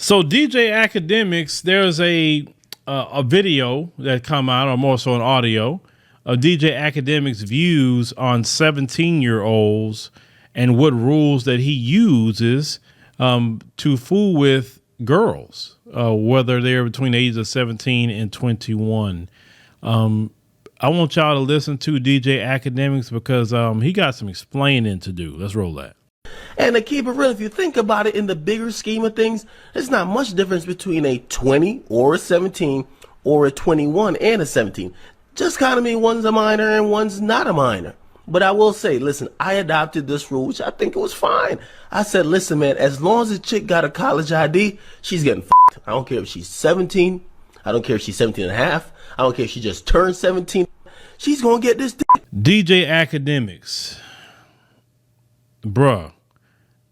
So DJ Akademiks, there's a video that come out, or more so an audio, of DJ Akademiks' views on 17-year-olds and what rules that he uses to fool with girls, whether they're between the ages of 17 and 21. I want y'all to listen to DJ Akademiks because he got some explaining to do. Let's roll that. And to keep it real, if you think about it in the bigger scheme of things, there's not much difference between a 20 or a 17 or a 21 and a 17. Just kind of mean one's a minor and one's not a minor. But I will say, listen, I adopted this rule, which I think it was fine. I said, listen, man, as long as a chick got a college ID, she's getting f***ed. I don't care if she's 17. I don't care if she's 17 and a half. I don't care if she just turned 17. She's going to get this DJ Akademiks. Bruh.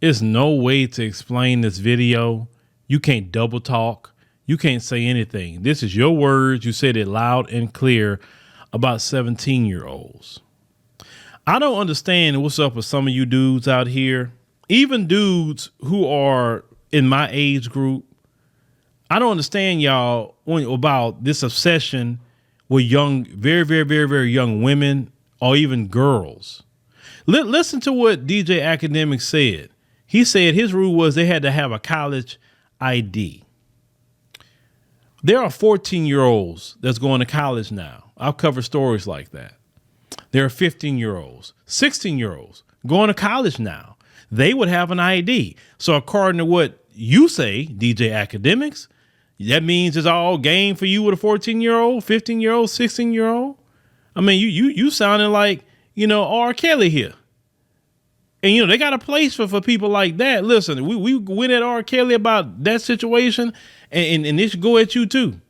There's no way to explain this video. You can't double talk. You can't say anything. This is your words. You said it loud and clear about 17-year-olds. I don't understand what's up with some of you dudes out here, even dudes who are in my age group. I don't understand y'all about this obsession with young, very, very, very, very young women or even girls. Listen to what DJ Akademiks said. He said his rule was they had to have a college ID. There are 14-year-olds that's going to college now. I'll cover stories like that. There are 15-year-olds, 16-year-olds going to college now. They would have an ID. So according to what you say, DJ Akademiks, that means it's all game for you with a 14-year-old, 15-year-old, 16-year-old. I mean, you sounding like, R. Kelly here. And, they got a place for people like that. Listen, we went at R. Kelly about that situation, and it should go at you, too.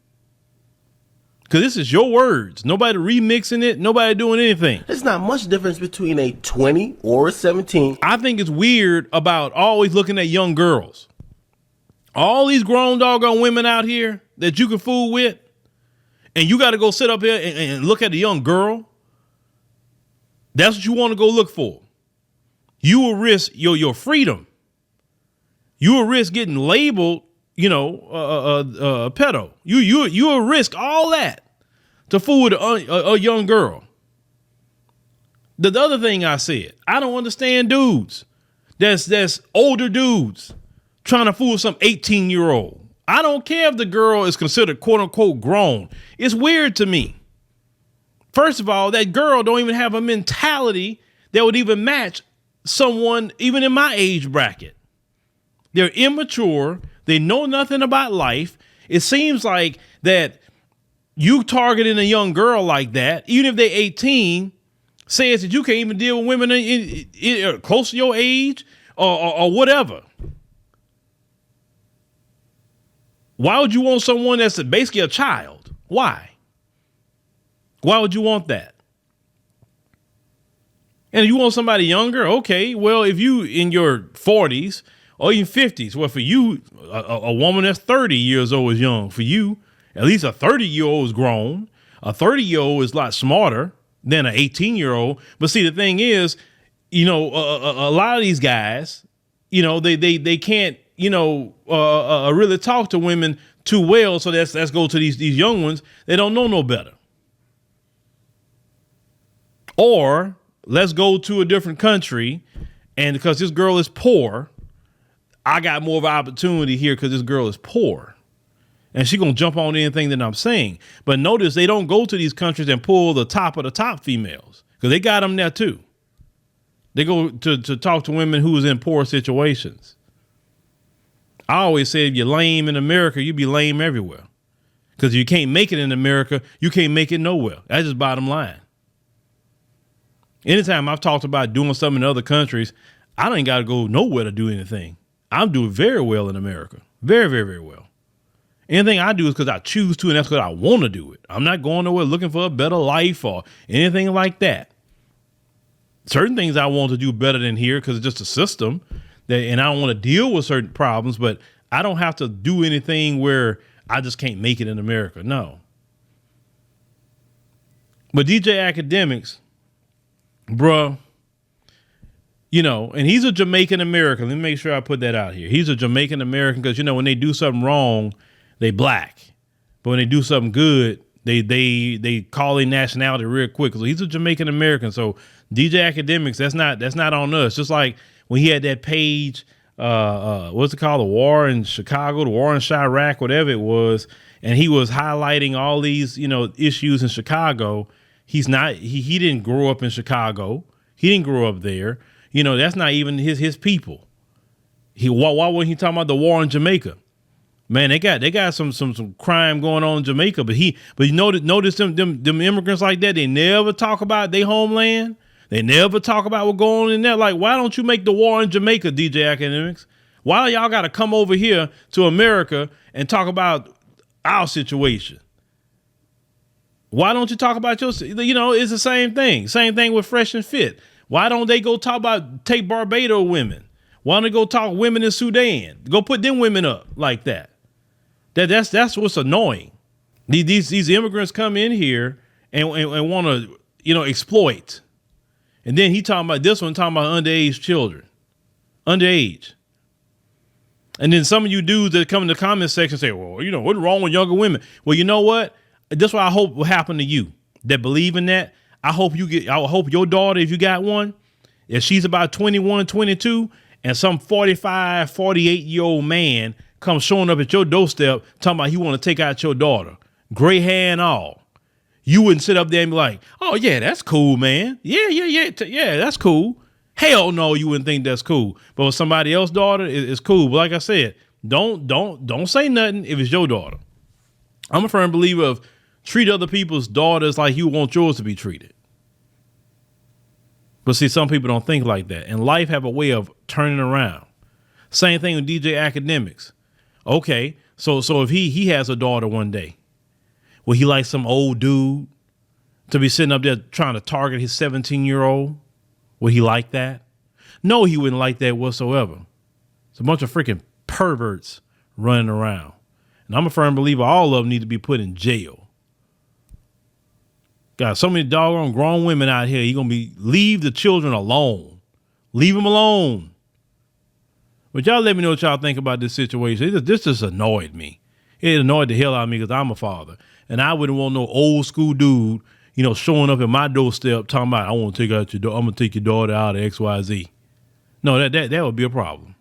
Because this is your words. Nobody remixing it. Nobody doing anything. There's not much difference between a 20 or a 17. I think it's weird about always looking at young girls. All these grown doggone women out here that you can fool with, and you got to go sit up here and look at a young girl. That's what you want to go look for. You will risk your freedom. You will risk getting labeled, pedo. You will risk all that to fool with a young girl. The other thing I said, I don't understand dudes that's older dudes trying to fool some 18-year-old. I don't care if the girl is considered quote unquote grown. It's weird to me. First of all, that girl don't even have a mentality that would even match someone even in my age bracket. They're immature. They know nothing about life. It seems like that you targeting a young girl like that, even if they're 18, says that you can't even deal with women in close to your age or whatever. Why would you want someone that's basically a child? Why? Why would you want that? And you want somebody younger? Okay, well, if you in your 40s or even 50s, well, for you, a woman that's 30 years old is young. For you, at least a 30-year-old is grown. A 30-year-old is a lot smarter than an 18-year-old. But see, the thing is, a lot of these guys, they can't, really talk to women too well. So let's go to these young ones. They don't know no better. Or let's go to a different country, and because this girl is poor, I got more of an opportunity here because this girl is poor. And she's going to jump on anything that I'm saying. But notice they don't go to these countries and pull the top of the top females because they got them there too. They go to talk to women who is in poor situations. I always say if you're lame in America, you be lame everywhere. Because if you can't make it in America, you can't make it nowhere. That's just bottom line. Anytime I've talked about doing something in other countries, I don't got to go nowhere to do anything. I'm doing very well in America. Very, very, very well. Anything I do is because I choose to, and that's because I want to do it. I'm not going nowhere looking for a better life or anything like that. Certain things I want to do better than here because it's just a system, and I don't want to deal with certain problems, but I don't have to do anything where I just can't make it in America. No. But DJ Akademiks, bruh, And he's a Jamaican-American. Let me make sure I put that out here. He's a Jamaican-American because, when they do something wrong, they black. But when they do something good, they call their nationality real quick. So he's a Jamaican-American. So DJ Akademiks, that's not on us. Just like when he had that page, what's it called? The war in Chicago, the war in Chirac, whatever it was. And he was highlighting all these, issues in Chicago. He didn't grow up in Chicago. He didn't grow up there. That's not even his people. Why wasn't he talking about the war in Jamaica? Man, they got some crime going on in Jamaica, but notice them immigrants like that, they never talk about their homeland. They never talk about what's going on in there. Like, why don't you make the war in Jamaica, DJ Akademiks? Why y'all got to come over here to America and talk about our situation? Why don't you talk about it's the same thing. Same thing with Fresh and Fit. Why don't they go take Barbados women? Why don't they go talk women in Sudan? Go put them women up like that. That's what's annoying. These immigrants come in here and want to, exploit. And then talking about underage children. Underage. And then some of you dudes that come in the comment section say, well, what's wrong with younger women? Well, you know what? That's what I hope will happen to you that believe in that. I hope your daughter, if you got one, if she's about 21, 22, and some 45, 48-year-old man comes showing up at your doorstep talking about he want to take out your daughter, gray hair and all, you wouldn't sit up there and be like, oh, yeah, that's cool, man. Yeah, that's cool. Hell no, you wouldn't think that's cool. But with somebody else's daughter, it's cool. But like I said, don't say nothing if it's your daughter. I'm a firm believer of treat other people's daughters like you want yours to be treated. But see, some people don't think like that. And life have a way of turning around. Same thing with DJ Akademiks. Okay, so if he has a daughter one day, will he like some old dude to be sitting up there trying to target his 17-year-old? Would he like that? No, he wouldn't like that whatsoever. It's a bunch of freaking perverts running around. And I'm a firm believer all of them need to be put in jail. Got so many doggone grown women out here. You're going to leave the children alone. Leave them alone. But y'all let me know what y'all think about this situation. This just annoyed me. It annoyed the hell out of me because I'm a father. And I wouldn't want no old school dude, showing up at my doorstep talking about, I'm going to take your daughter out of XYZ. No, that would be a problem.